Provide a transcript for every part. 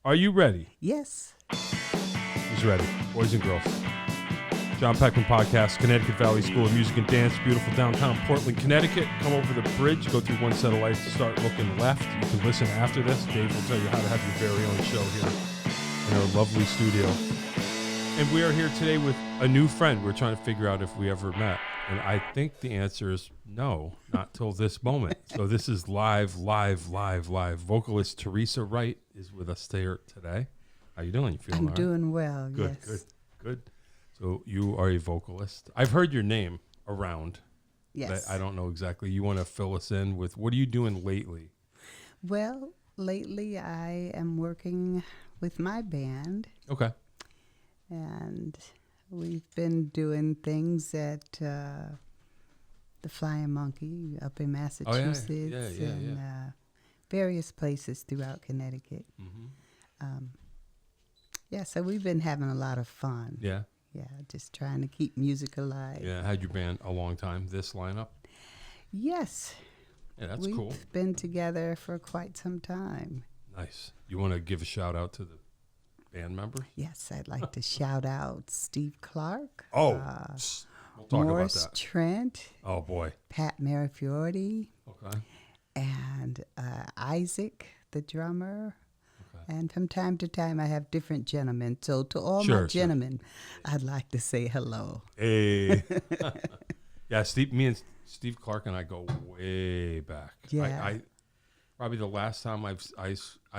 Are you ready? Yes. Who's ready? Boys and girls. John Peckman Podcast, Connecticut Valley School of Music and Dance, beautiful downtown Portland, Connecticut. Come over the bridge, go through one set of lights, start looking left. You can listen after this. Dave will tell you how to have your very own show here in our lovely studio. And we are here today with a new friend. We're trying to figure out if we ever met. And I think the answer is no, not till this moment. So this is live. Vocalist Theresa Wright is with us there today. How you doing? You feeling all right? I'm doing well, Good, yes. good. So you are a vocalist. I've heard your name around. Yes. But I don't know exactly. You want to fill us in with what are you doing lately? Well, lately I am working with my band. Okay. And we've been doing things at the Flying Monkey up in Massachusetts and various places throughout Connecticut. Mm-hmm. So we've been having a lot of fun. Yeah. Yeah, just trying to keep music alive. Yeah, had your band a long time, this lineup? Yes. Yeah, that's We've cool. been together for quite some time. Nice. You want to give a shout out to the band members? Yes, I'd like to shout out Steve Clark. Oh, we'll talk Morris about that. Trent. Oh, boy. Pat Marafiordi. Okay. And Isaac, the drummer. Okay. And from time to time, I have different gentlemen. So to all my gentlemen, I'd like to say hello. Hey. Yeah, me and Steve Clark and I go way back. Yeah. I probably the last time I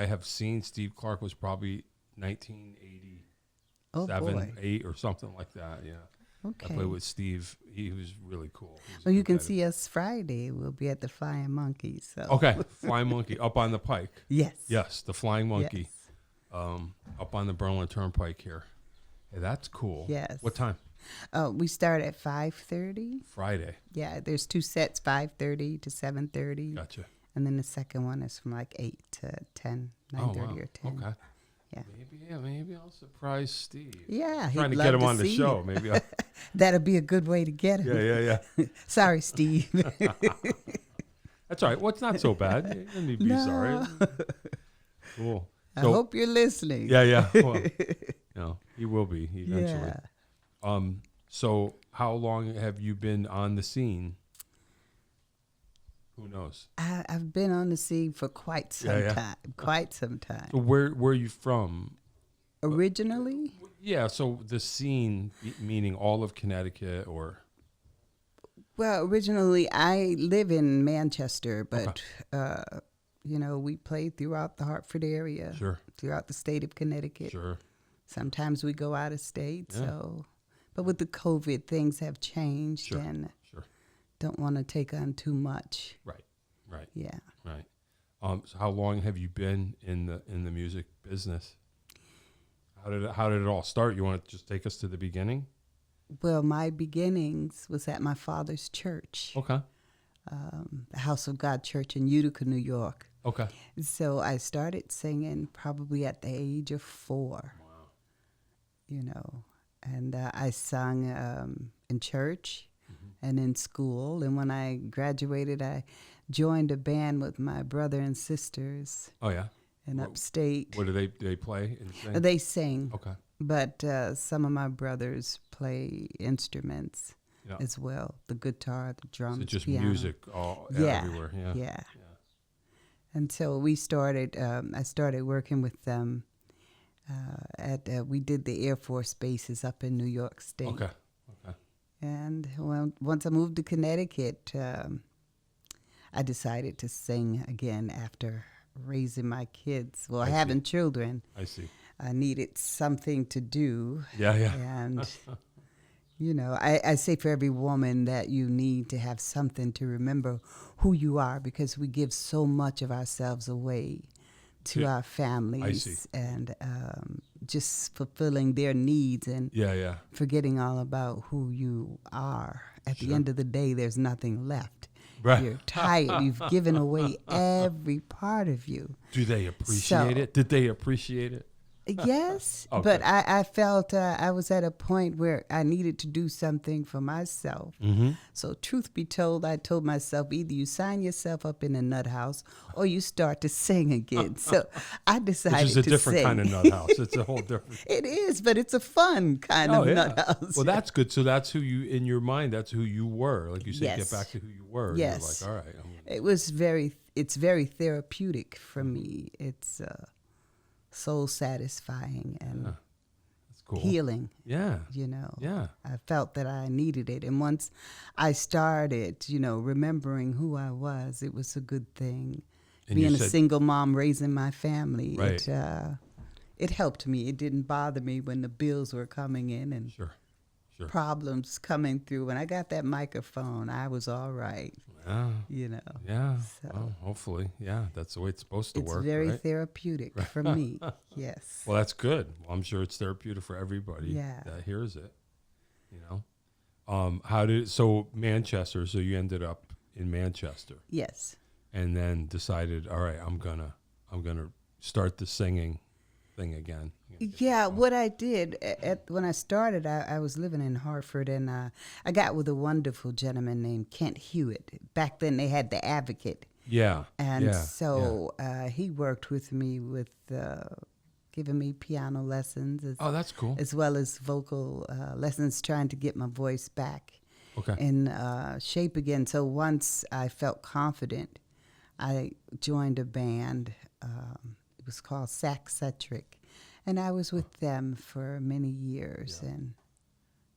have seen Steve Clark was probably 1987, 8 or something like that. Yeah. Okay. I played with Steve. He was really cool. Well, you can see us Friday. We'll be at the Flying Monkey. So. Okay, Flying Monkey up on the Pike. Yes. Yes, the Flying Monkey, yes. up on the Berlin Turnpike here. Hey, that's cool. Yes. What time? We start at 5:30. Friday. Yeah, there's 2 sets, 5:30 to 7:30. Gotcha. And then the second one is from like 8 to 10, 9:30 or 10. Okay. Yeah. Maybe I'll surprise Steve. Yeah, I'm trying to get him on the show. Maybe I'll... That'll be a good way to get him. Yeah. Sorry, Steve. That's all right. Well, it's not so bad. You don't need to be sorry. Cool. I hope you're listening. Yeah. Well, he will be eventually. Yeah. So how long have you been on the scene? Who knows? I've been on the scene for quite some time. Quite some time. So where are you from? Originally? Yeah, so the scene, meaning all of Connecticut or? Well, originally I live in Manchester, but, we played throughout the Hartford area. Sure. Throughout the state of Connecticut. Sure. Sometimes we go out of state, Yeah. But with the COVID, things have changed and don't want to take on too much. Right. Yeah. Right. So how long have you been in the music business? How did it all start? You want to just take us to the beginning? Well, my beginnings was at my father's church. Okay. The House of God Church in Utica, New York. Okay. So I started singing probably at the age of 4. Wow. And I sung in church and in school. And when I graduated, I joined a band with my brother and sisters. Oh, yeah? In upstate. What do they play and sing? They sing. Okay. But some of my brothers play instruments as well. The guitar, the drums, so just piano. music everywhere. Yeah. And so we started, I started working with them we did the Air Force bases up in New York State. Okay. And once I moved to Connecticut, I decided to sing again after raising my kids. Well, having children. I see. I needed something to do. Yeah. And, I say for every woman that you need to have something to remember who you are, because we give so much of ourselves away to our families and just fulfilling their needs and forgetting all about who you are. At the end of the day, there's nothing left. Right. You're tired. You've given away every part of you. Do they appreciate it? Did they appreciate it? Yes, Okay. but I felt I was at a point where I needed to do something for myself. Mm-hmm. So, truth be told, I told myself either you sign yourself up in a nut house or you start to sing again. So, I decided Which is a to different sing. kind of nut house. It's a whole different. It is, but it's a fun kind of nut house. Well, that's good. So that's who you, in your mind, that's who you were. Like you said, Yes. get back to who you were. Yes. You're like, all right. It's very therapeutic for me. It's soul satisfying and That's cool. healing. Yeah. Yeah. I felt that I needed it. And once I started, remembering who I was, it was a good thing. And you Being a said- single mom, raising my family, Right. it helped me. It didn't bother me when the bills were coming in and Sure. problems coming through. When I got that microphone, I was all right. Yeah. So Well, hopefully. Yeah. That's the way it's supposed to it's work. very right? therapeutic for me. Yes. Well, that's good. Well, I'm sure it's therapeutic for everybody Yeah. that hears it. So Manchester, so you ended up in Manchester Yes. and then decided, all right, I'm gonna start the singing thing again. Yeah, what I did when I started, I was living in Hartford, and I got with a wonderful gentleman named Kent Hewitt. Back then, they had the Advocate, Yeah. and yeah, so he worked with me with giving me piano lessons, that's cool. as well as vocal lessons, trying to get my voice back Okay. in shape again. So once I felt confident, I joined a band. It was called Saxetric. And I was with them for many years. Yeah. And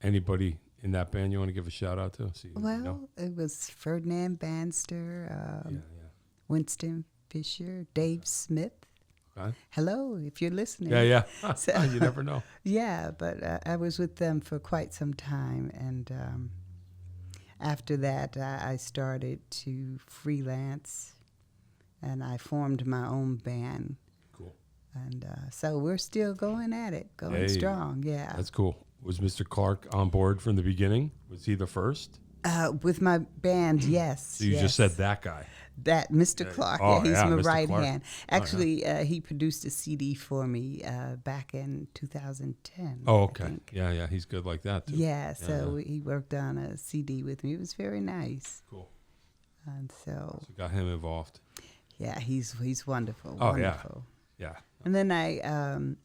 Anybody in that band you want to give a shout out to? it was Ferdinand Banster, Yeah. Winston Fisher, Dave Smith. Okay. Hello, if you're listening. Yeah. So- You never know. Yeah, but I was with them for quite some time. And after that, I started to freelance, and I formed my own band. Cool. And so we're still going at it, going Hey, strong. Yeah. That's cool. Was Mr. Clark on board from the beginning? Was he the first? With my band, yes. So you just said that guy. That Mr. Clark, Oh, he's yeah, my Mr. right Clark. hand. Actually, he produced a CD for me back in 2010. Oh, I okay. think. Yeah. He's good like that too. Yeah, so he worked on a CD with me. It was very nice. Cool. And so, So got him involved. yeah, he's wonderful. Oh, yeah. wonderful. Yeah. And then I,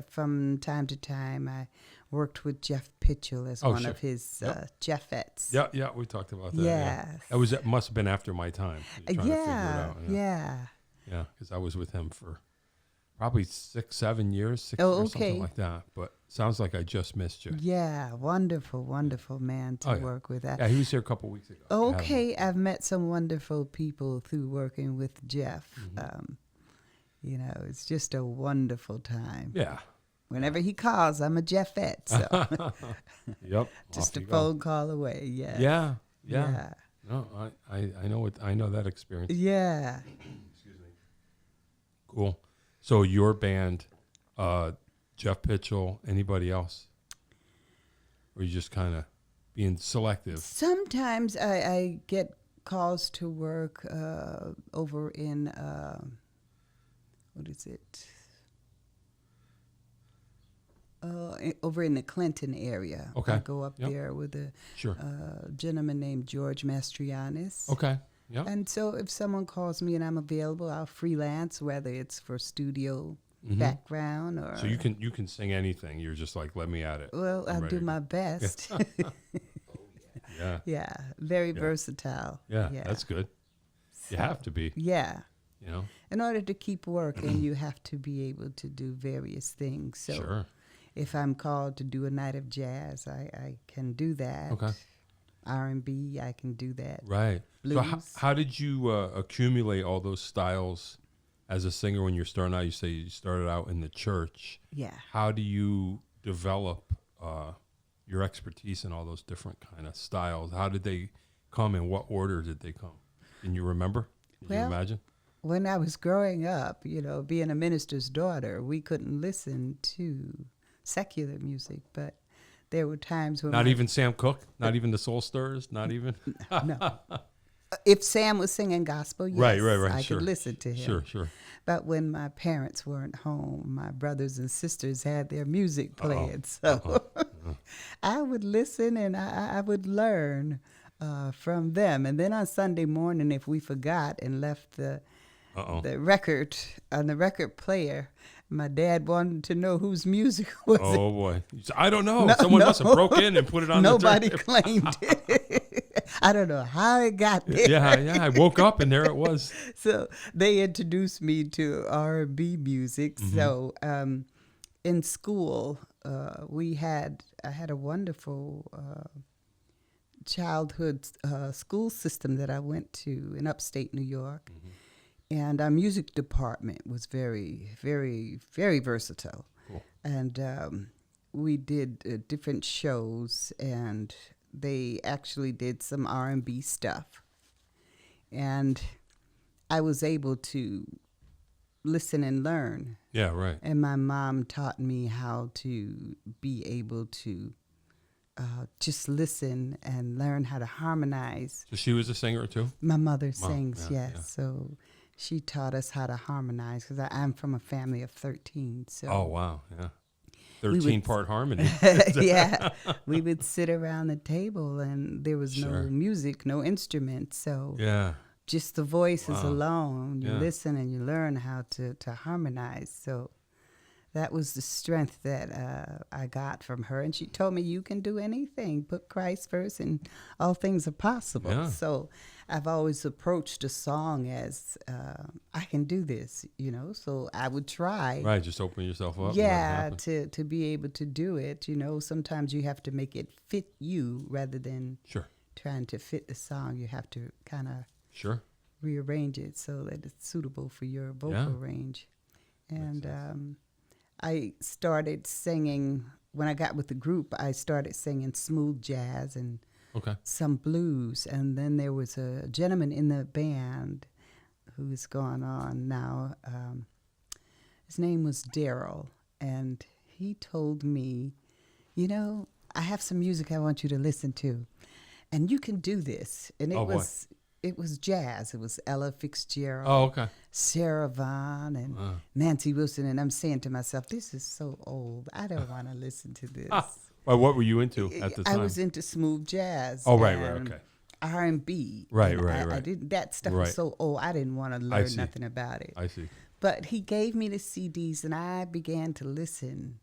from time to time, I worked with Jeff Pitchell as one sure. of his Yep. Jeffettes. Yeah. We talked about that. Yes. That must have been after my time. Trying to figure it out. Yeah. Yeah, because I was with him for probably 6-7 years, 6 Oh, years, okay. something like that. But sounds like I just missed you. Yeah, wonderful man to Oh, yeah. work with. Yeah, he was here a couple weeks ago. I had him. Okay, I've met some wonderful people through working with Jeff. Mm-hmm. It's just a wonderful time. Yeah. Whenever he calls, I'm a Jeffette, so Yep. just off a you go. phone call away. Yes. Yeah. Yeah. No, I know that experience. Yeah. Excuse me. Cool. So your band, Jeff Pitchell, anybody else? Or you just kind of being selective? Sometimes I get calls to work over in what is it? Over in the Clinton area. Okay. I go up Yep. there with a Sure. gentleman named George Mastrianis. Okay. Yeah. And so if someone calls me and I'm available, I'll freelance, whether it's for studio Mhm. background or. So you can sing anything. You're just like, let me at it. Well, I'm I'll ready do to my best. Yeah. Yeah, very versatile. Yeah. That's good. You have to be. Yeah. You know. In order to keep working, you have to be able to do various things. So Sure. if I'm called to do a night of jazz, I can do that. Okay. R&B, I can do that. Right. So Blues. how did you accumulate all those styles as a singer when you're starting out? You say you started out in the church. Yeah. How do you develop your expertise in all those different kind of styles? How did they come? In what order did they come? Can you remember? Can you Well, imagine? When I was growing up, being a minister's daughter, we couldn't listen to secular music, but there were times when Not even Sam Cooke? Not even the Soul Stirrers? Not even? no. If Sam was singing gospel, yes, Right. I Sure. could listen to him. Sure. But when my parents weren't home, my brothers and sisters had their music playing. So I would listen and I would learn from them. And then on Sunday morning, if we forgot and left the record on the record player, my dad wanted to know whose music was it. Oh, boy. I don't know. Someone must have broke in and put it on Nobody the claimed it. I don't know how it got there. Yeah. I woke up and there it was. So they introduced me to R&B music. Mm-hmm. So in school, I had a wonderful childhood school system that I went to in upstate New York. Mm-hmm. And our music department was very, very, very versatile. Cool. And we did different shows, and they actually did some R&B stuff. And I was able to listen and learn. Yeah, right. And my mom taught me how to be able to just listen and learn how to harmonize. So she was a singer too? My mother sings, yeah, yes. yeah. So she taught us how to harmonize because I'm from a family of 13. So Oh, wow. Yeah. 13-part harmony. yeah. We would sit around the table and there was Sure. no music, no instruments. So Yeah. just the voices Wow. alone, you Yeah. listen and you learn how to harmonize. So that was the strength that I got from her. And she told me, you can do anything. Put Christ first and all things are possible. Yeah. So I've always approached a song as, I can do this, so I would try. Right, just open yourself up. Yeah, to be able to do it. Sometimes you have to make it fit you rather than Sure. trying to fit the song. You have to kind of Sure. rearrange it so that it's suitable for your vocal Yeah. range. And I started singing, when I got with the group, I started singing smooth jazz and Okay. some blues. And then there was a gentleman in the band who is gone on now. His name was Daryl. And he told me, I have some music I want you to listen to. And you can do this. And it was jazz. It was Ella Fitzgerald. Oh, okay. Sarah Vaughan and Nancy Wilson. And I'm saying to myself, this is so old. I don't want to listen to this. Well, what were you into at the time? I was into smooth jazz. Oh, right, and okay. R&B. Right, And right. I didn't, that stuff Right. was so old. I didn't want to learn see. nothing about it. I see. But he gave me the CDs and I began to listen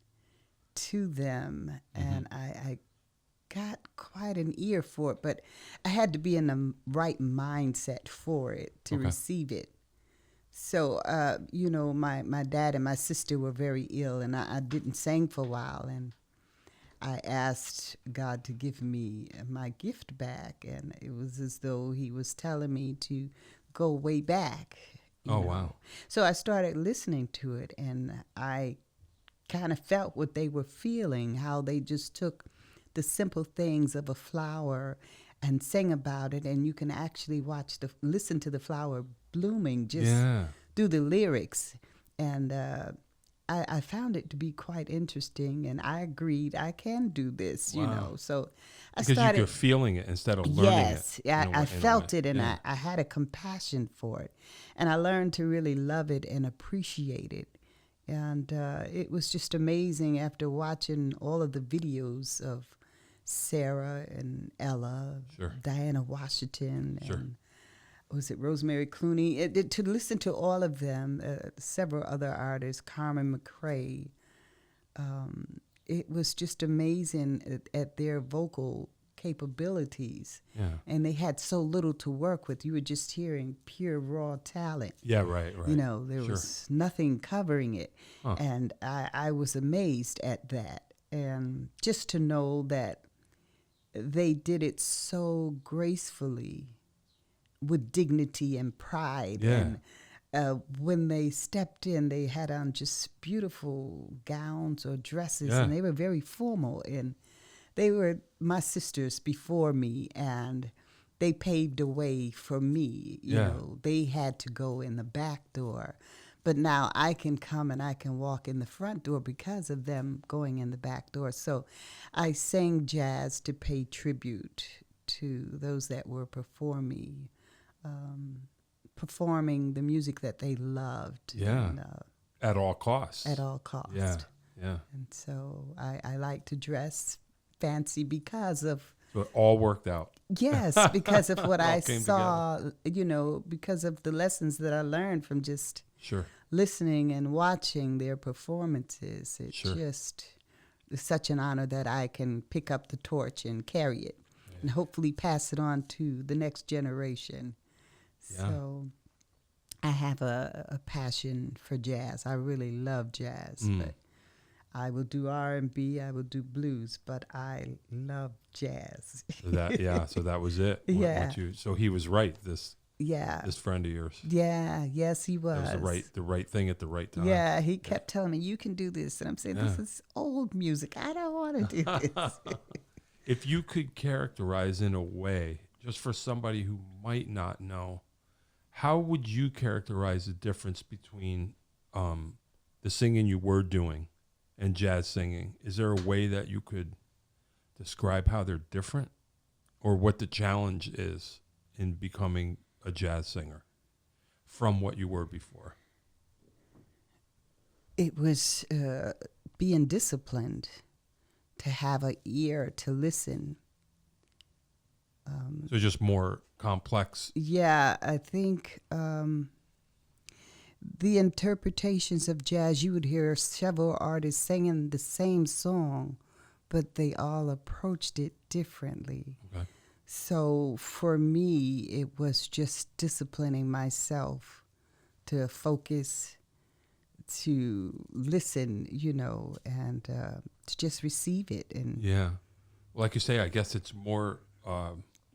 to them. Mm-hmm. And I got quite an ear for it, but I had to be in the right mindset for it to receive it. So, my dad and my sister were very ill, and I didn't sing for a while, and I asked God to give me my gift back, and it was as though he was telling me to go way back. you Oh, know. wow. So I started listening to it, and I kind of felt what they were feeling, how they just took the simple things of a flower and sang about it, and you can actually listen to the flower blooming just through the lyrics. And I found it to be quite interesting, and I agreed I can do this, So I Because started. you're feeling it instead of learning Yes, it. I felt it, and yeah. I had a compassion for it, and I learned to really love it and appreciate it. And it was just amazing after watching all of the videos of Sarah and Ella, Diana Washington, and was it Rosemary Clooney? To listen to all of them, several other artists, Carmen McRae. It was just amazing at their vocal capabilities. Yeah. And they had so little to work with. You were just hearing pure raw talent. Yeah, right. There was nothing covering it. Huh. And I was amazed at that. And just to know that they did it so gracefully with dignity and pride. Yeah. And when they stepped in, they had on just beautiful gowns or dresses, and they were very formal. And they were my sisters before me, and they paved the way for me. You know, they had to go in the back door. But now I can come and I can walk in the front door because of them going in the back door. So I sang jazz to pay tribute to those that were before me performing the music that they loved. Yeah. And, At all costs. at all cost. Yeah. Yeah. And so I like to dress fancy because of, So it all worked out. yes, because of what It all I came saw, because of the lessons that I learned from just Sure. listening and watching their performances. It Sure. just is such an honor that I can pick up the torch and carry it and hopefully pass it on to the next generation. Yeah. So I have a passion for jazz. I really love jazz, but I will do R&B, I will do blues, but I love jazz. So that was it. Yeah. So he was right, this Yeah. friend of yours. Yeah, yes, he was. That was the right thing at the right time. Yeah, he kept telling me, you can do this. And I'm saying, this is old music. I don't want to do this. If you could characterize in a way, just for somebody who might not know, how would you characterize the difference between the singing you were doing and jazz singing? Is there a way that you could describe how they're different, or what the challenge is in becoming a jazz singer from what you were before? It was being disciplined, to have an ear to listen. So just more complex. Yeah, I think the interpretations of jazz, you would hear several artists singing the same song, but they all approached it differently. Okay. So for me, it was just disciplining myself to focus, to listen, and to just receive it. And Yeah. Like you say, I guess it's more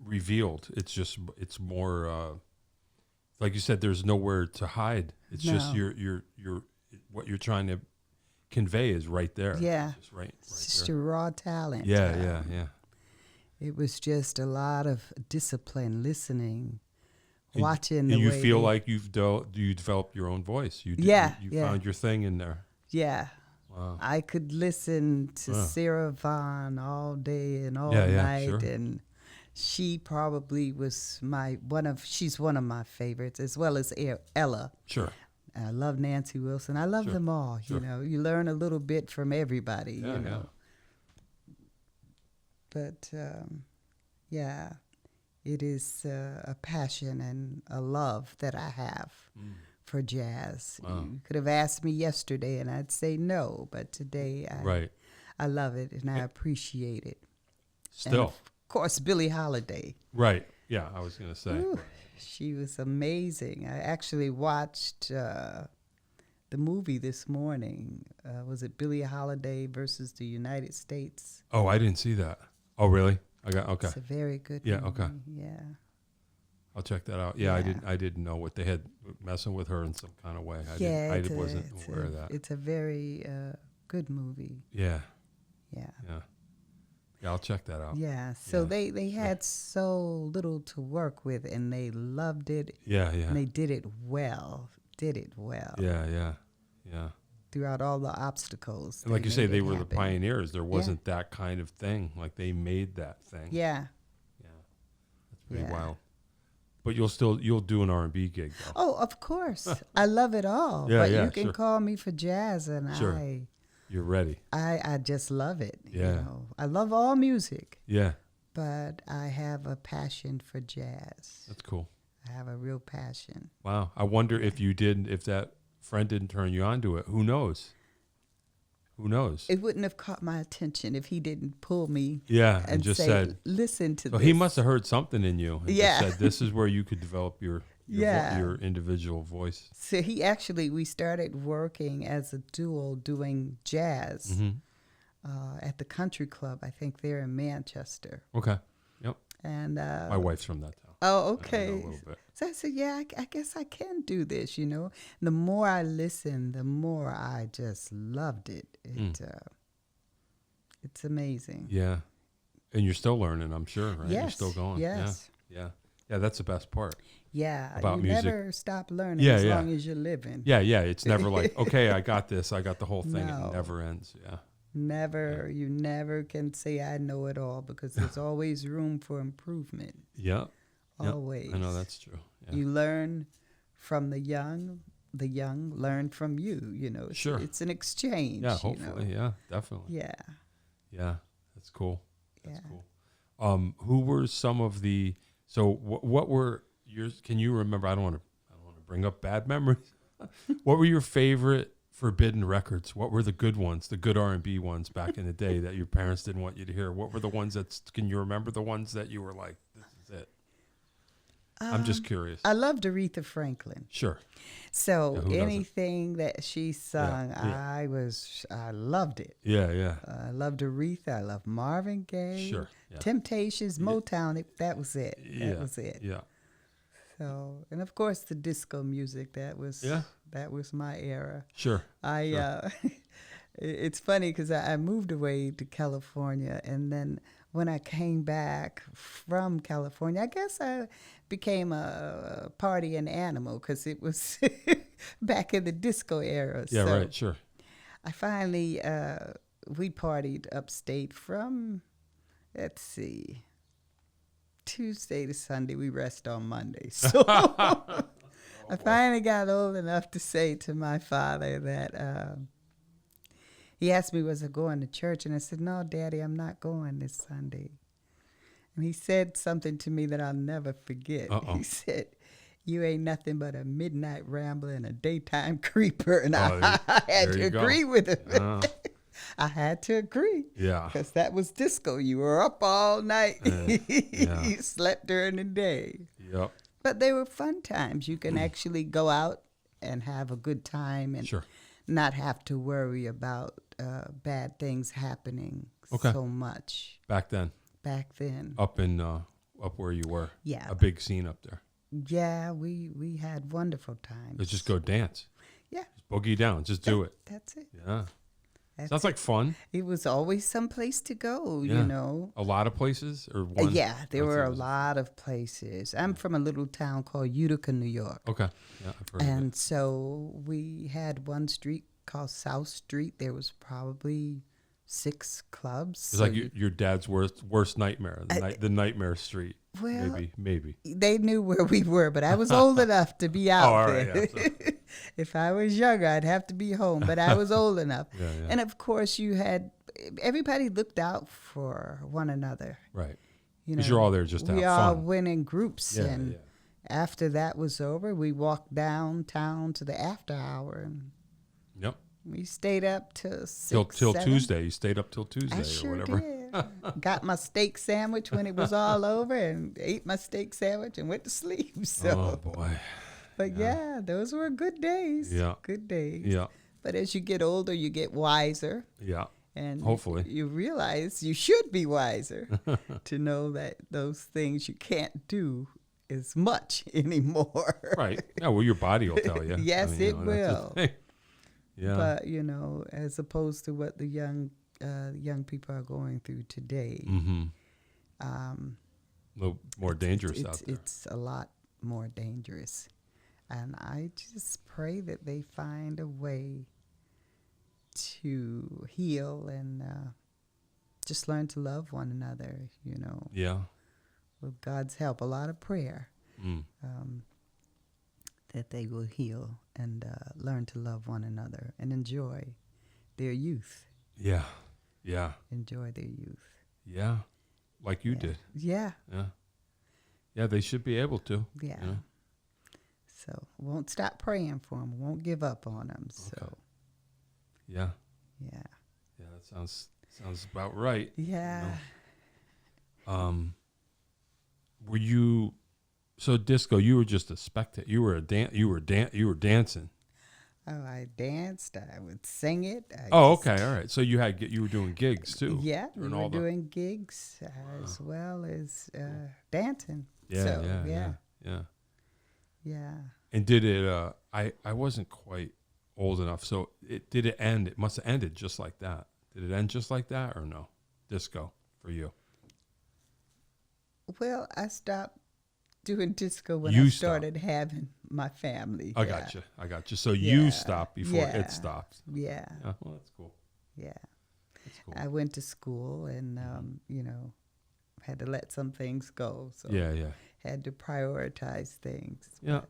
revealed. It's more, like you said, there's nowhere to hide. It's just you're what you're trying to convey is right there. Yeah. It's just right it's just there. a raw talent. Yeah. It was just a lot of discipline, listening, And- watching And the you way feel they- like you developed your own voice. You Yeah, You yeah. found your thing in there. Yeah. Wow. I could listen to Wow. Sarah Vaughan all day and all Yeah, night, sure. and she probably was she's one of my favorites, as well as Ella. Sure. I love Nancy Wilson. I love Sure, them all. sure. You learn a little bit from everybody. Yeah. But it is a passion and a love that I have for jazz. Wow. You could have asked me yesterday, and I'd say no. But today, Right. I love it and I appreciate it. And Still. of course, Billie Holiday. Right. Yeah, I was going to say. Ooh, she was amazing. I actually watched the movie this morning. Was it Billie Holiday versus the United States? Oh, I didn't see that. Oh, really? Okay. It's a very good Yeah, movie. okay. Yeah. I'll check that out. Yeah, Yeah. I didn't know what they had messing with her in some kind of way. I wasn't aware of that. It's a very good movie. Yeah. Yeah. Yeah, I'll check that out. Yeah. So Yeah, they had so little to work with, and they loved it. Yeah. And they did it well. Yeah. Throughout all the obstacles. And like you say, they were the happen. pioneers. There wasn't that kind of thing. Like they made that thing. Yeah. Yeah. That's pretty Yeah. wild. But you'll do an R&B gig though. Oh, of course. I love it all. Yeah, but yeah, you can sure. call me for jazz, and Sure. You're ready. I just love it. Yeah. I love all music, Yeah. but I have a passion for jazz. That's cool. I have a real passion. Wow. I wonder if that friend didn't turn you on to it. Who knows? It wouldn't have caught my attention if he didn't pull me Yeah, and just say, said. listen to So this. he must have heard something in you. And Yeah. just said, this is where you could develop your Yeah. your individual voice. So we started working as a duo doing jazz Mm-hmm. at the country club, I think there in Manchester. Okay. Yep. And My wife's from that town. oh, I know okay. a little bit. So I said, yeah, I guess I can do this, The more I listened, the more I just loved it. It's amazing. Yeah. And you're still learning, I'm sure, right? You're Yes, still going. yes. Yeah. Yeah, that's the best part. Yeah, About you music. never stop learning Yeah, as yeah. long as you're living. Yeah. It's never like, okay, I got this. I got the whole thing. No. It never ends. Yeah. You never can say I know it all, because there's always room for improvement. Yeah. Yep. Always. I know that's true. You learn from the young learn from you, It's, Sure. It's an exchange. Yeah, hopefully. Yeah, definitely. Yeah. Yeah, that's cool. That's Yeah. cool. Who were some of the, so what were yours, can you remember, I don't want to bring up bad memories. What were your favorite forbidden records? What were the good ones, the good R&B ones back in the day that your parents didn't want you to hear? What were the ones can you remember the ones that you were like, this is it? I'm just curious. I loved Aretha Franklin. Sure. So Yeah, anything that she sung, Yeah. I loved it. Yeah. I loved Aretha. I loved Marvin Gaye. Sure. Yeah. Temptations, Motown. That was it. Yeah. That was it. Yeah. So, and of course the disco music. That was my era. Sure. It's funny because I moved away to California, and then when I came back from California, I guess I became a partying animal because it was back in the disco era. Yeah, so right, sure. I finally, we partied upstate from, let's see, Tuesday to Sunday. We rest on Monday. So I finally got old enough to say to my father that he asked me, was I going to church? And I said, no, Daddy, I'm not going this Sunday. And he said something to me that I'll never forget. He said, you ain't nothing but a midnight rambler and a daytime creeper. And I had to agree with him. I had to agree. Yeah. Because that was disco. You were up all night. Yeah. You slept during the day. Yep. But they were fun times. You can actually go out and have a good time and Sure. not have to worry about bad things happening so much. Back then. Up where you were. Yeah. A big scene up there. Yeah, we had wonderful times. Let's just go dance. Yeah. Just boogie down. Just do it. That's it. Yeah. That's Sounds like fun. It was always some place to go, Yeah. you know. A lot of places or one? Yeah, there were a lot of places. I'm from a little town called Utica, New York. Okay. Yeah, I've heard of And it. so we had one street called South Street. There was probably 6 clubs. It's like your dad's worst nightmare, the nightmare street. Well, Maybe. They knew where we were, but I was old enough to be out all there. right, yeah, If I was younger, I'd have to be home, but I was old enough. Yeah. And of course, everybody looked out for one another. Right. You Because know, you're all there just to have we all fun. went in groups, Yeah, and yeah. after that was over, we walked downtown to the after hour, and Yep. we stayed up till 6, Till 7. Tuesday. You stayed up till Tuesday I or sure whatever. did. Got my steak sandwich when it was all over, and ate my steak sandwich and went to sleep. So, Oh boy. but yeah, those were good days. Yeah. Good days. Yeah. But as you get older, you get wiser. Yeah. And Hopefully. you realize you should be wiser to know that those things you can't do as much anymore. Right. Yeah, well, your body will tell you. Yes, it that's the will. thing. Yeah. But, as opposed to what the young people are going through today, Mm-hmm. A little more dangerous out there. it's a lot more dangerous. And I just pray that they find a way to heal and just learn to love one another, Yeah. with God's help. A lot of prayer, Mm. that they will heal and learn to love one another and enjoy their youth. Yeah. Yeah. Enjoy their youth. Yeah. Like you did. Yeah. Yeah. Yeah, they should be able to. Yeah. Yeah. So won't stop praying for them. Won't give up on them. So, Yeah. yeah. Yeah, that sounds about right. Yeah. Were you so disco, you were just a spectator. You were you were dancing. Oh, I danced. I would sing it. Okay, all right. So you were doing gigs too. Yeah, we during were all the- doing gigs as well as dancing. Yeah, So, yeah. And did it? I wasn't quite old enough, so did it end? It must have ended just like that. Did it end just like that, or no? Disco for you? Well, I stopped doing disco when You I started having my family. I yeah. got you. So Yeah. you stopped before Yeah. it stopped. Yeah, Yeah, well, that's cool. yeah. That's cool. I went to school and, had to let some things go. So Yeah. had to prioritize things. Yeah. But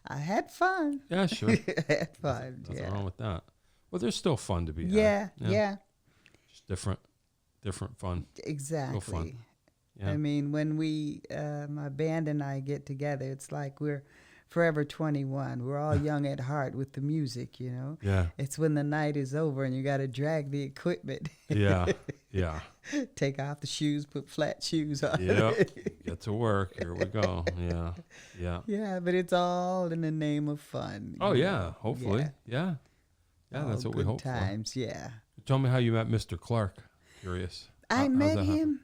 I had fun. Yeah, sure. I had fun. Nothing Yeah. wrong with that. Well, there's still fun to be had. Yeah. Just different fun. Exactly. Still fun. Yeah. I mean, when we, my band and I get together, it's like we're forever 21. We're all young at heart with the music, you know. Yeah. It's when the night is over and you got to drag the equipment. Yeah. Yeah. Take off the shoes, put flat shoes on. Yep. Get to work. Here we go. Yeah. Yeah. Yeah, but it's all in the name of fun. Oh, you yeah. know? Hopefully. Yeah. Yeah, that's All what we good hope times, yeah. for. Tell me how you met Mr. Clark. Curious. I How's met that him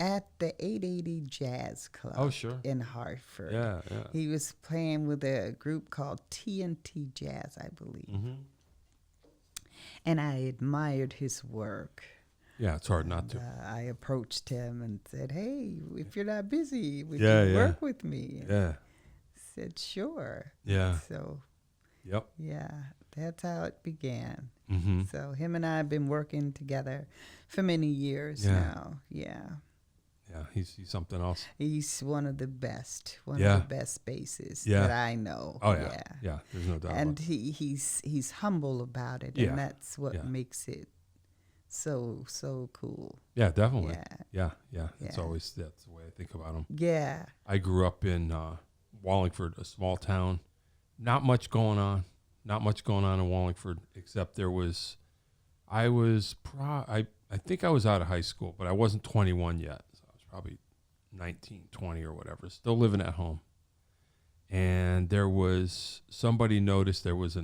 at the 880 Jazz Club Oh, sure. in Hartford. Yeah. Yeah. He was playing with a group called TNT Jazz, I believe. Mm-hmm. And I admired his work. Yeah, it's hard not to. I approached him and said, "Hey, if you're not busy, would Yeah, you yeah. work with me?" And Yeah. he said, "Sure." Yeah. So, Yep. yeah, that's how it began. Mm-hmm. So him and I have been working together for many years Yeah. now. Yeah. Yeah. He's something else. He's one of the best, Yeah. of the best bassists Yeah. that I know. Oh, yeah. Yeah. There's no doubt. And about it. he's humble about it, Yeah. and that's what Yeah. makes it so cool. Yeah, definitely. Yeah. Yeah. It's Yeah. always, that's the way I think about him. Yeah. I grew up in Wallingford, a small town. Not much going on. Not much going on in Wallingford, except I think I was out of high school, but I wasn't 21 yet. So I was probably 19, 20 or whatever, still living at home. And somebody noticed there was a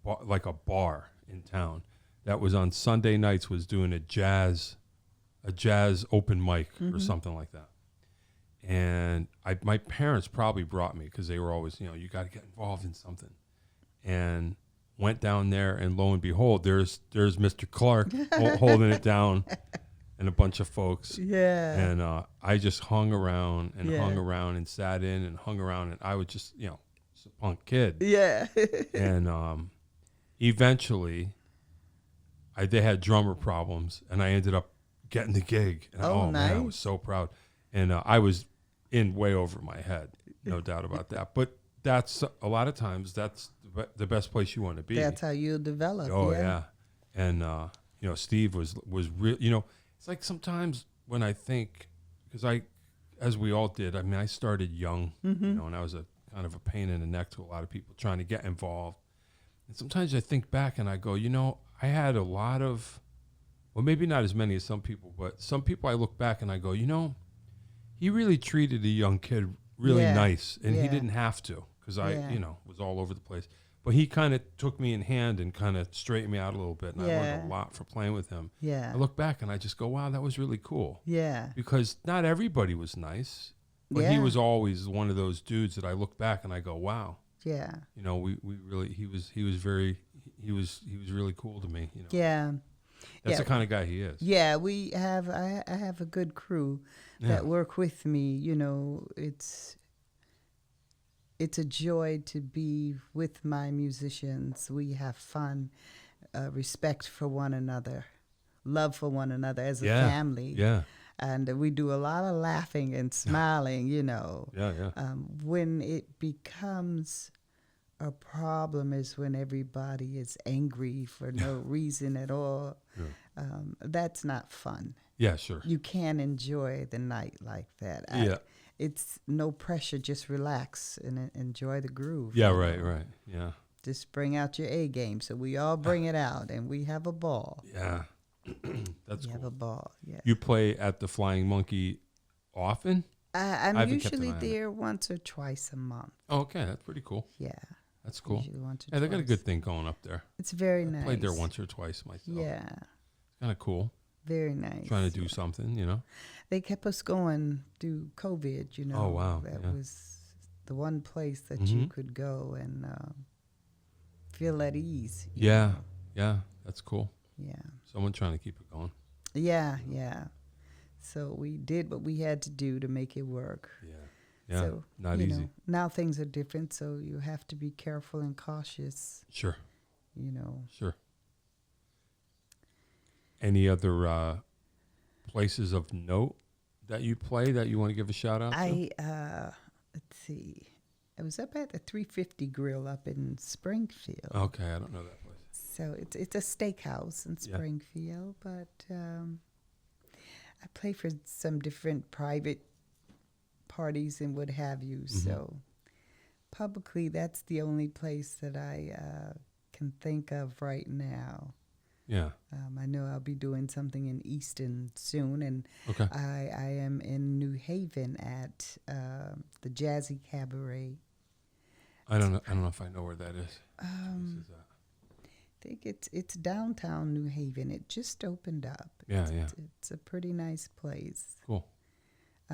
bar, like a bar in town that was on Sunday nights was doing a jazz open mic or something like that. And my parents probably brought me because they were always, you got to get involved in something. And went down there, and lo and behold, there's Mr. Clark holding it down, and a bunch of folks. Yeah. And I just hung around and Yeah. hung around and sat in and hung around, and I was just, just a punk kid. Yeah. And eventually, they had drummer problems, and I ended up getting the gig. And Oh, man, I nice. was so proud. And I was in way over my head, no doubt about that. But that's a lot of times that's the best place you want to be. That's how you'll develop. Oh yeah. And Steve was real. It's like sometimes when I think, because as we all did, I mean, I started young, and I was a kind of a pain in the neck to a lot of people trying to get involved. And sometimes I think back and I go, I had a lot of, well, maybe not as many as some people, but some people I look back and I go, he really treated a young kid really nice, and he didn't have to, because I, was all over the place. But he kind of took me in hand and kind of straightened me out a little bit, and I learned a lot from playing with him. Yeah. I look back and I just go, wow, that was really cool. Yeah. Because not everybody was nice, but he was always one of those dudes that I look back and I go, wow. Yeah. We really, he was really cool to me. Yeah. That's the kind of guy he is. Yeah, I have a good crew that work with me. It's a joy to be with my musicians. We have fun, respect for one another, love for one another as a family. Yeah. And we do a lot of laughing and smiling, Yeah. When it becomes a problem is when everybody is angry for no reason at all. Yeah. That's not fun. Yeah, sure. You can't enjoy the night like that. It's no pressure. Just relax and enjoy the groove. Yeah, right. Yeah. Just bring out your A game. So we all bring it out and we have a ball. Yeah. That's cool. Have a ball, yeah. You play at the Flying Monkey often? I'm haven't kept usually an eye on it. there once or twice a month. Oh, okay. That's pretty cool. Yeah. That's cool. Usually once or Yeah, they got a twice. good thing going up there. It's very I nice. played there once or twice myself. Yeah. It's kind of cool. Very nice. Trying to do something, They kept us going through COVID, Oh, wow. That Yeah. was the one place that you could go and feel at ease. you Yeah. know. Yeah. That's cool. Yeah. Someone trying to keep it going. Yeah. So we did what we had to do to make it work. Yeah. Yeah. So, Not you easy. know, now things are different, so you have to be careful and cautious, Sure. Sure. Any other places of note that you play that you want to give a shout out to? Let's see. I was up at the 350 Grill up in Springfield. Okay, I don't know that place. So it's a steakhouse in Springfield, but I play for some different private parties and what have you. Mm-hmm. So publicly, that's the only place that I can think of right now. Yeah. I know I'll be doing something in Easton soon, and Okay. I am in New Haven at the Jazzy Cabaret. I don't know if I know where that is. I think it's downtown New Haven. It just opened up. Yeah, It's a pretty nice place. Cool.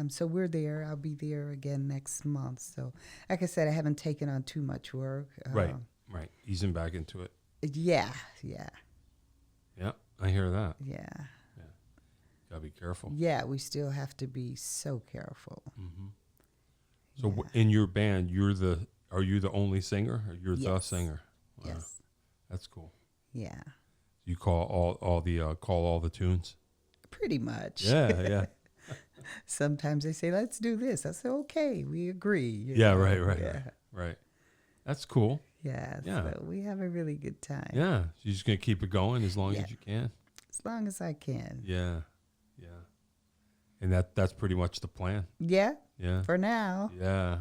So we're there. I'll be there again next month. So, like I said, I haven't taken on too much work. Right. Easing back into it. Yeah. Yeah, I hear that. Yeah. Gotta be careful. Yeah, we still have to be so careful. Mm-hmm. So in your band, are you the only singer, or you're the singer? Wow. Yes. That's cool. Yeah. You call all the tunes. Pretty much. Yeah. Sometimes they say, "Let's do this." I say, "Okay, we agree." You Yeah, know? right. That's cool. Yeah. Yeah. So we have a really good time. Yeah, so you're just gonna keep it going as long as you can. As long as I can. Yeah. And that's pretty much the plan. Yeah. Yeah. For now. Yeah.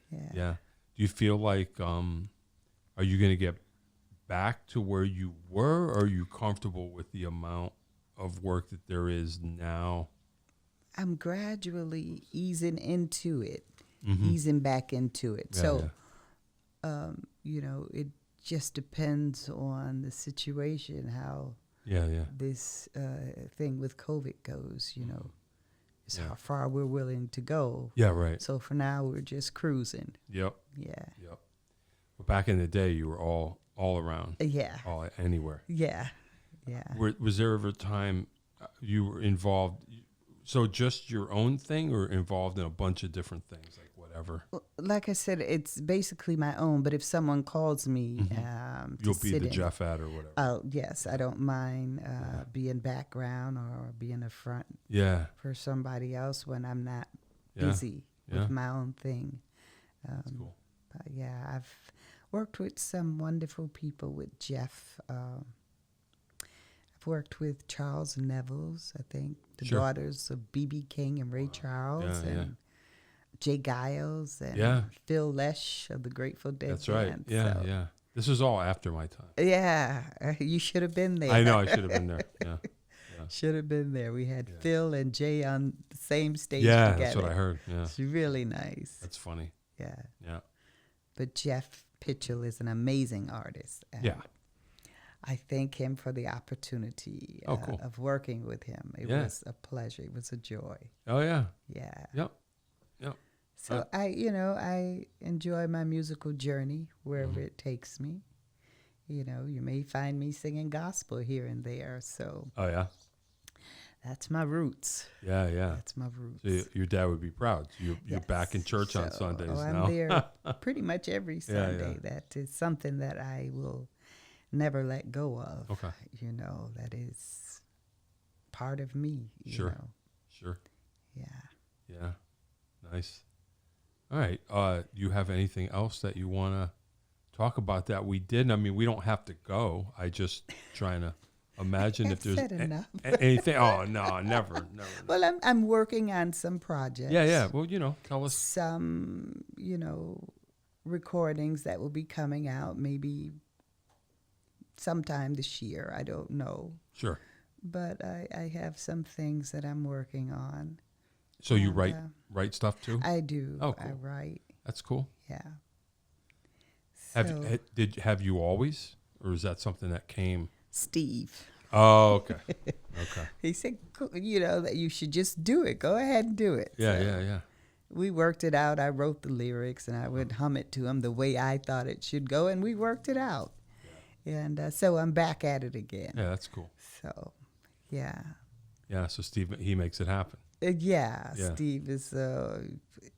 Do you feel like are you gonna get back to where you were, or are you comfortable with the amount of work that there is now? I'm gradually easing into it, Mm-hmm. easing back into it. Yeah, So, it just depends on the situation, how this thing with COVID goes, is how far we're willing to go. Yeah, right. So for now, we're just cruising. Yep. Yeah. But back in the day, you were all around. Yeah. Anywhere. Yeah. Was there ever a time you were involved? So just your own thing, or involved in a bunch of different things, like whatever? Like I said, it's basically my own. But if someone calls me, you'll be the Jeff at or whatever. Oh yes, I don't mind being background or being the front. Yeah. For somebody else when I'm not busy with my own thing. That's cool. But yeah, I've worked with some wonderful people. With Jeff, I've worked with Charles Neville's. I think the daughters of B.B. King and Ray Charles, and Jay Giles and Phil Lesh of the Grateful Dead. That's right. Band. Yeah. This is all after my time. Yeah, you should have been there. I know, I should have been there. Yeah. Should have been there. We had Phil and Jay on the same stage together. together. That's what I heard. Yeah. It's really nice. That's funny. Yeah. But Jeff Pitchell is an amazing artist. And I thank him for the opportunity cool. of working with him. It was a pleasure. It was a joy. Oh, yeah. Yeah. Yep. So I enjoy my musical journey wherever it takes me. You may find me singing gospel here and there. So that's my roots. Yeah. That's my roots. So your dad would be proud. You're back in church on Sundays now. I'm there pretty much every Sunday. That is something that I will never let go of. Okay. That is part of me. Sure. Yeah. Nice. All right. Do you have anything else that you want to talk about that we didn't? I mean, we don't have to go. I just trying to imagine if there's anything. Oh, no, never. Well, I'm working on some projects. Yeah. Well, tell us. Some, recordings that will be coming out maybe sometime this year. I don't know. Sure. But I have some things that I'm working on. So you write stuff too? I do. Oh, cool. I write. That's cool. Yeah. Have you always, or is that something that came? Steve. Oh, okay. He said, that you should just do it. Go ahead and do it. Yeah. We worked it out. I wrote the lyrics, and I would hum it to him the way I thought it should go, and we worked it out. Yeah. And so I'm back at it again. Yeah, that's cool. So, yeah. Yeah, so Steve, he makes it happen. Yeah, Steve is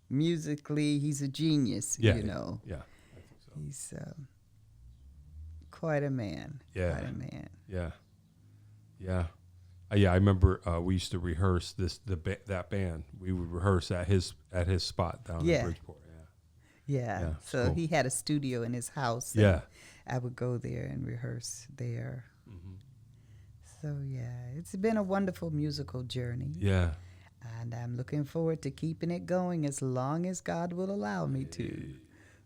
musically, he's a genius, Yeah, you know. Yeah, I think so. He's quite a man. Yeah. Quite a man. Yeah. Yeah, I remember we used to rehearse that band. We would rehearse at his spot down in Bridgeport. Yeah. So cool. he had a studio in his house. Yeah. I would go there and rehearse there. Mm-hmm. So, yeah, it's been a wonderful musical journey. Yeah. And I'm looking forward to keeping it going as long as God will allow me to.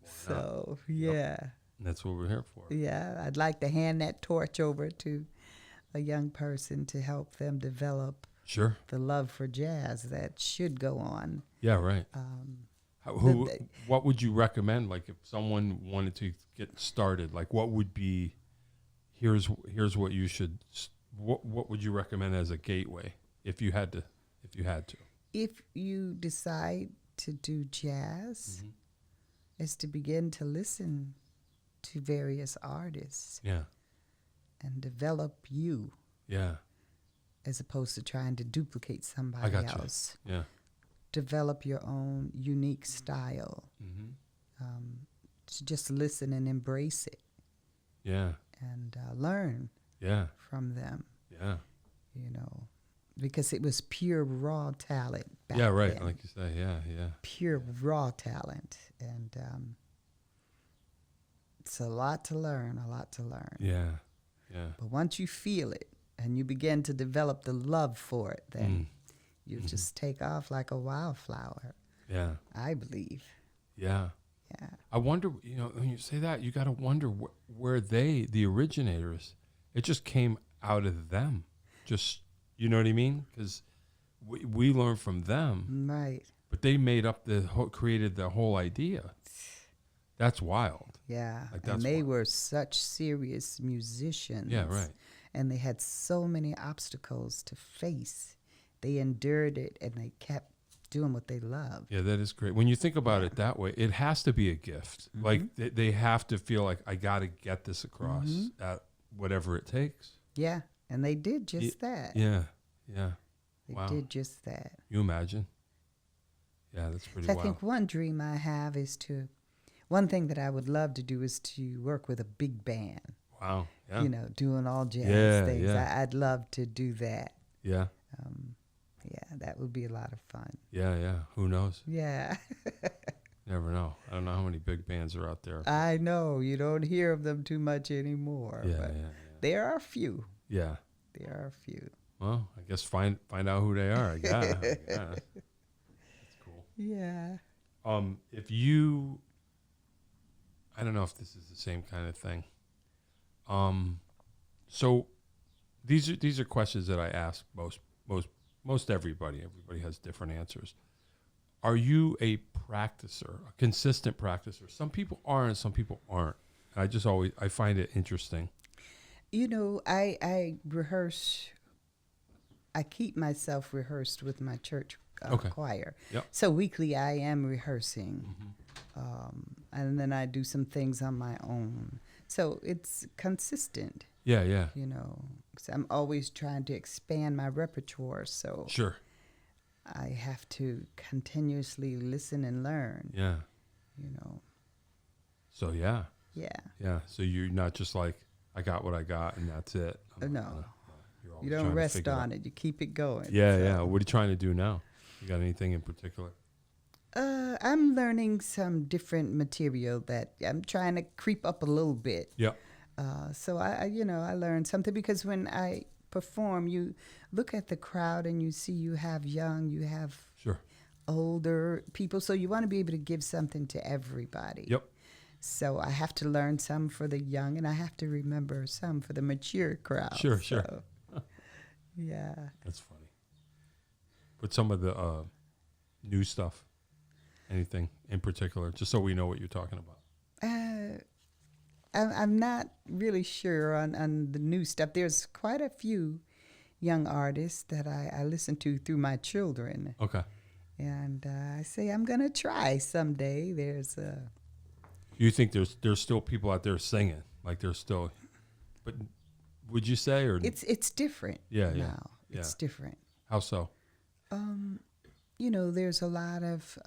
So, yeah. Yep. That's what we're here for. Yeah, I'd like to hand that torch over to a young person to help them develop the love for jazz that should go on. Yeah, right. What would you recommend? Like, if someone wanted to get started, like, what would be? Here's what you should. What would you recommend as a gateway if you had to? If you decide to do jazz, is to begin to listen to various artists. Yeah. And develop you. Yeah. As opposed to trying to duplicate somebody else. You. Yeah. Develop your own unique style. To just listen and embrace it. Yeah. And learn. Yeah. From them. Yeah. You know, because it was pure raw talent back Yeah, right. then. Like you say, yeah. Pure raw talent, and it's a lot to learn. Yeah. Yeah. But once you feel it and you begin to develop the love for it, then you just take off like a wildflower. Yeah. I believe. Yeah. Yeah. I wonder, when you say that, you got to wonder where the originators, it just came out of them. Just, you know what I mean? Because we learned from them. Right. But they made up created the whole idea. That's wild. Yeah, and they were such serious musicians. Yeah, right. And they had so many obstacles to face. They endured it, and they kept doing what they loved. Yeah, that is great. When you think about it that way, it has to be a gift. Like, they have to feel like, I got to get this across at whatever it takes. Yeah, and they did just that. Yeah. They did just that. You imagine? Yeah, that's pretty wild. I think one dream I have is one thing that I would love to do is to work with a big band. Wow. Yeah. Doing all jazz things. Yeah. I'd love to do that. Yeah. Yeah, that would be a lot of fun. Yeah. Who knows? Yeah. Never know. I don't know how many big bands are out there. I know. You don't hear of them too much anymore. Yeah. There are a few. Yeah. There are a few. Well, I guess find out who they are. Yeah. That's cool. Yeah. If you, I don't know if this is the same kind of thing. So these are questions that I ask most everybody. Everybody has different answers. Are you a practicer, a consistent practicer? Some people are and some people aren't. I find it interesting. I rehearse. I keep myself rehearsed with my church choir. Yep. So weekly I am rehearsing. And then I do some things on my own. So it's consistent. Yeah. Because I'm always trying to expand my repertoire. So sure. I have to continuously listen and learn. Yeah. So yeah. Yeah. So you're not just like, I got what I got and that's it. No. You don't rest on it. You keep it going. Yeah. What are you trying to do now? You got anything in particular? I'm learning some different material that I'm trying to creep up a little bit. Yeah. So I learned something because when I perform, you look at the crowd and you see you have young, you have older people. So you want to be able to give something to everybody. Yep. So I have to learn some for the young and I have to remember some for the mature crowd. Sure. Yeah. That's funny. But some of the new stuff, anything in particular, just so we know what you're talking about. I'm not really sure on the new stuff. There's quite a few young artists that I listen to through my children. Okay. And I say I'm going to try someday. You think there's still people out there singing? Like there's still, but would you say or it's different? Yeah. It's different. How so? There's a lot of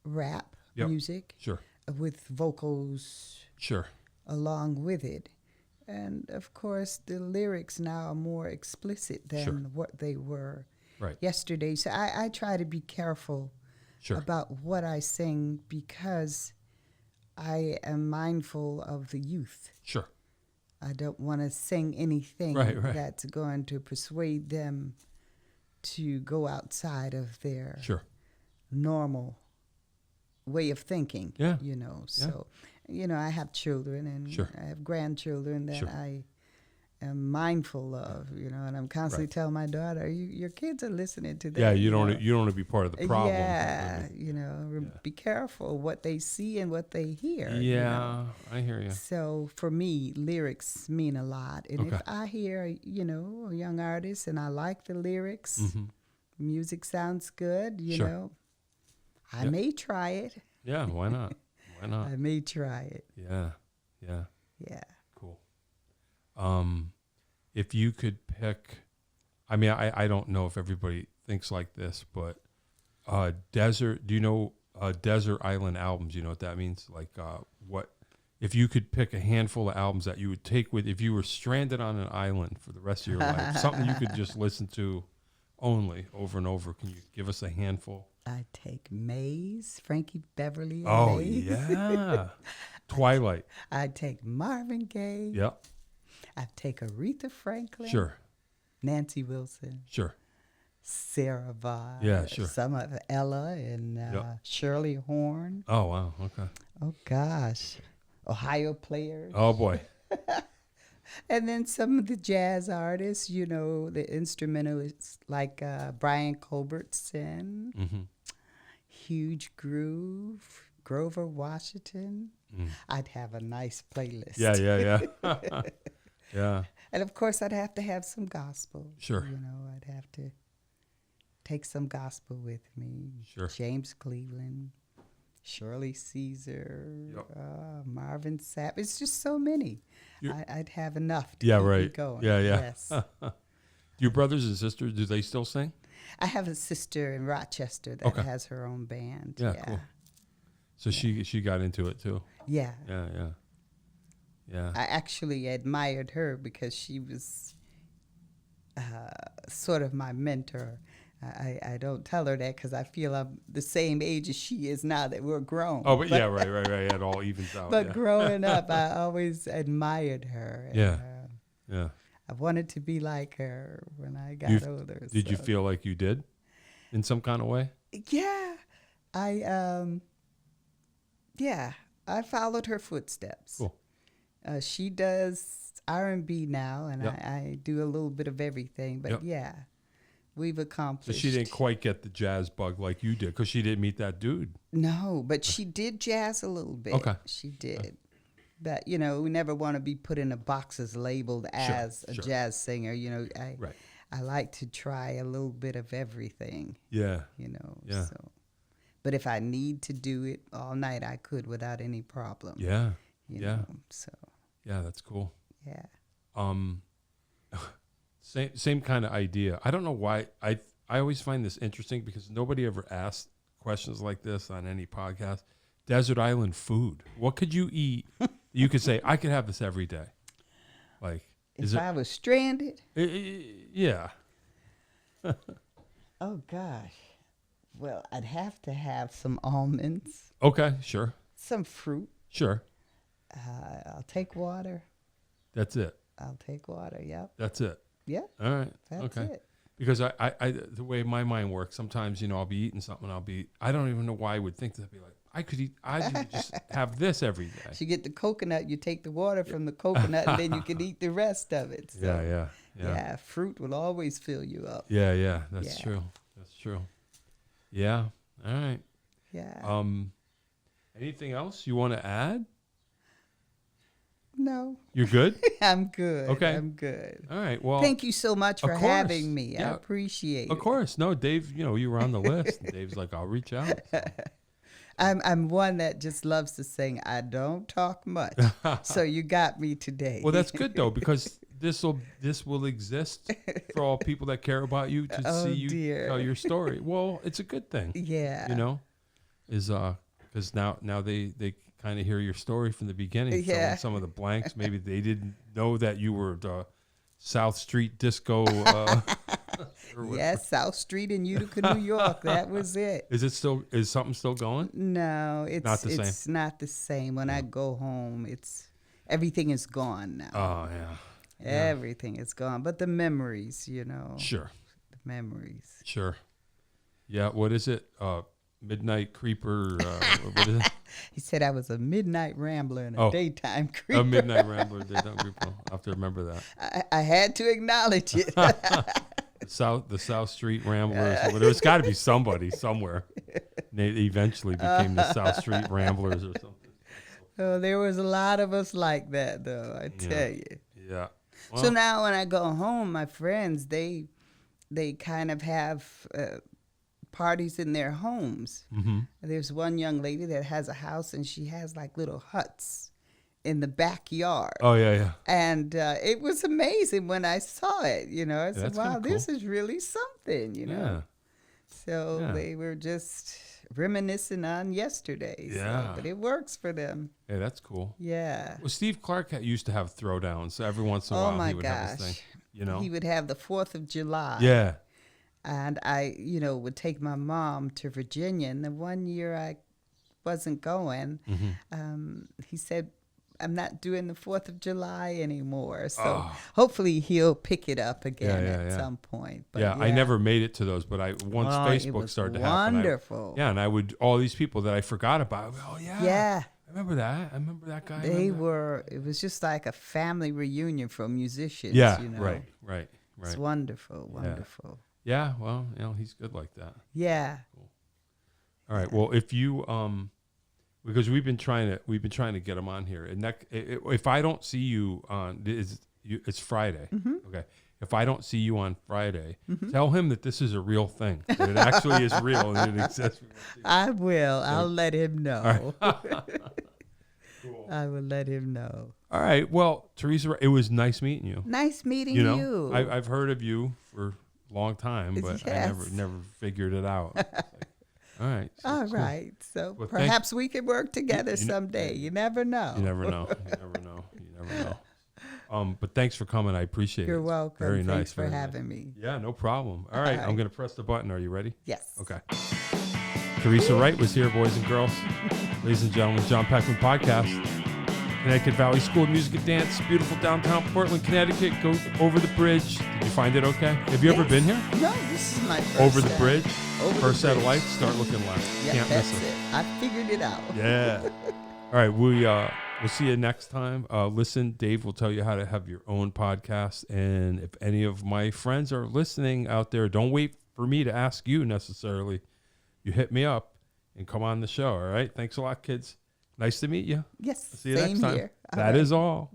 rap music. Sure. With vocals. Sure. Along with it, And of course, the lyrics now are more explicit than Sure. what they were Right. yesterday. So I try to be careful Sure. about what I sing because I am mindful of the youth. Sure. I don't want to sing anything Right. that's going to persuade them to go outside of their Sure. normal way of thinking. Yeah. So, I have children and Sure. I have grandchildren that Sure. I am mindful of, and I'm constantly Right. telling my daughter, your kids are listening to that. Yeah, you don't know. want to be part of the problem. Yeah, Yeah. be careful what they see and what they hear. Yeah, I hear you. So for me, lyrics mean a lot. And Okay. if I hear, a young artist and I like the lyrics, Mm-hmm. music sounds good, Sure. I Yeah. may try it. Yeah, why not? Why not? I may try it. Yeah. Yeah. Cool. If you could pick, I mean, I don't know if everybody thinks like this, but desert. Do you know desert island albums? You know what that means? Like what? If you could pick a handful of albums that you would take with, if you were stranded on an island for the rest of your life, something you could just listen to only over and over. Can you give us a handful? I take Maze, Frankie Beverly. And Oh Maze. yeah, Twilight. I take Marvin Gaye. Yep. I take Aretha Franklin. Sure. Nancy Wilson. Sure. Sarah Vaughan. Yeah, sure. Some of Ella and Yep. Shirley Horn. Oh wow. Okay. Oh gosh, Ohio Players. Oh boy. And then some of the jazz artists, the instrumentalists like Brian Culbertson, Mm-hmm. Huge Groove, Grover Washington. Mm. I'd have a nice playlist. Yeah. Yeah. And of course, I'd have to have some gospel. Sure. I'd have to take some gospel with me. Sure. James Cleveland, Shirley Caesar, Yep. Marvin Sapp. It's just so many. I'd have enough to Yeah, keep me right. going. Yeah. Yes. Your brothers and sisters, do they still sing? I have a sister in Rochester that Okay. has her own band. Yeah, cool. So she got into it too. Yeah. Yeah. I actually admired her because she was sort of my mentor. I don't tell her that because I feel I'm the same age as she is now that we're grown. Oh, but yeah, right. It all evens out. But yeah. growing up, I always admired her. And, Yeah. Yeah. I wanted to be like her when I got older. Did you so. feel like you did in some kind of way? Yeah. I followed her footsteps. Cool. She does R&B now, and Yep. I do a little bit of everything. But Yep. yeah, we've So accomplished. she didn't quite get the jazz bug like you did because she didn't meet that dude. No, but she did jazz a little bit. Okay. She did. But, we never want to be put in a boxes labeled as a sure. jazz singer. Right. I like to try a little bit of everything, Yeah. Yeah. So. But if I need to do it all night, I could without any problem. Yeah. you Yeah. know, So, Yeah, that's cool. yeah. Same kind of idea. I don't know why I always find this interesting because nobody ever asked questions like this on any podcast. Desert island food. What could you eat? You could say I could have this every day. Like If I was stranded, yeah. oh gosh. Well, I'd have to have some almonds, Okay, sure. some fruit. Sure. I'll take water. That's it. I'll take water. Yep. That's it. Yep. All right. That's okay. it. Because I the way my mind works, sometimes, I'll be eating something I don't even know why I would think that. I'd be like, I could just have this every day. You get the coconut, you take the water from the coconut, and then you can eat the rest of it. So, yeah, fruit will always fill you up. Yeah. That's Yeah. true. That's true. Yeah. All right. Yeah. Anything else you want to add? No, You're good? I'm good. Okay. I'm good. All right. Well, Thank you so much for of having course. me. I Yeah. appreciate it. Of course. No, Dave, you were on the list. And Dave's like, I'll reach out. I'm one that just loves to sing. I don't talk much. So you got me today. Well, that's good though, because this will exist for all people that care about you to Oh, see you dear. tell your story. Well, it's a good thing. Yeah. Is because now they kind of hear your story from the beginning. Yeah. In some of the blanks, maybe they didn't know that you were the South Street Disco. Yes, South Street in Utica, New York. That was it. Is something still going? No, it's Not the same. It's not the same. When I go home, everything is gone now. Oh yeah. Everything is gone, but the memories, Sure. The memories. Sure. Yeah. What is it? Midnight Creeper. What is it? He said I was a midnight rambler and a daytime creeper. A midnight rambler, daytime creeper. I'll have to remember that. I had to acknowledge it. The South Street Ramblers. There's got to be somebody somewhere. They eventually became the South Street Ramblers or something. Oh, there was a lot of us like that, though. I tell you. Yeah. Well, so now when I go home, my friends they kind of have parties in their homes. Mm-hmm. There's one young lady that has a house and she has like little huts in the backyard. Oh yeah. And it was amazing when I saw it. I said, that's "Wow, kinda this cool. is really something." Yeah. So they were just reminiscing on yesterday. Yeah. But it works for them. Hey, that's cool. Yeah. Well, Steve Clark used to have throwdowns. So every once in a while, Oh my he would have gosh. his thing. He would have the 4th of July. Yeah. And I, would take my mom to Virginia. And the one year I wasn't going, he said, "I'm not doing the 4th of July anymore." So hopefully he'll pick it up again at some point. But I never made it to those, but once Facebook started to happen. Wonderful. And I would, all these people that I forgot about, Yeah. I remember that. I remember that guy. It was just like a family reunion for musicians. Yeah, right. It's wonderful, wonderful. Yeah, well, he's good like that. Yeah. Cool. All right. Well, if you because we've been trying to get him on here, and if I don't see you on it's Friday. Mm-hmm. Okay. If I don't see you on Friday, tell him that this is a real thing. That it actually is real and it exists. I will. I'll let him know. All right. Cool. I will let him know. All right. Well, Theresa, it was nice meeting you. Nice meeting you. I've heard of you for a long time, but I never figured it out. All right. So All cool. right. So Well, perhaps we can work together someday. You never know. You never know. But thanks for coming. I appreciate it. You're welcome. Very Thanks nice. for very having nice. me. Yeah, no problem. All right. I'm going to press the button. Are you ready? Yes. Okay. Theresa Wright was here, boys and girls. Ladies and gentlemen, John Peckman Podcast. Connecticut Valley School of Music and Dance, beautiful downtown Portland, Connecticut. Go over the bridge. Did you find it okay? Have you ever been here? No, this is my first Over the time. bridge? Over First the set of bridge. lights, start looking left. Yeah, Can't that's miss it. I figured it out. Yeah. All right. We'll see you next time. Listen, Dave will tell you how to have your own podcast. And if any of my friends are listening out there, don't wait for me to ask you necessarily. You hit me up and come on the show. All right. Thanks a lot, kids. Nice to meet you. Yes. See you same next time. here. That is all.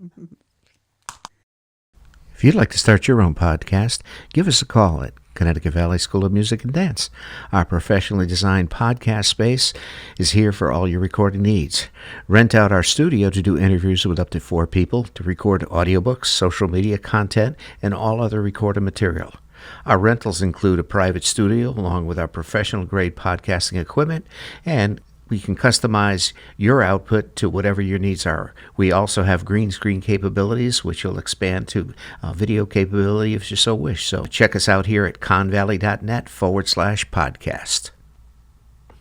If you'd like to start your own podcast, give us a call at Connecticut Valley School of Music and Dance. Our professionally designed podcast space is here for all your recording needs. Rent out our studio to do interviews with up to 4 people, to record audiobooks, social media content, and all other recorded material. Our rentals include a private studio along with our professional-grade podcasting equipment, and we can customize your output to whatever your needs are. We also have green screen capabilities, which will expand to video capability if you so wish. So check us out here at convalley.net/podcast.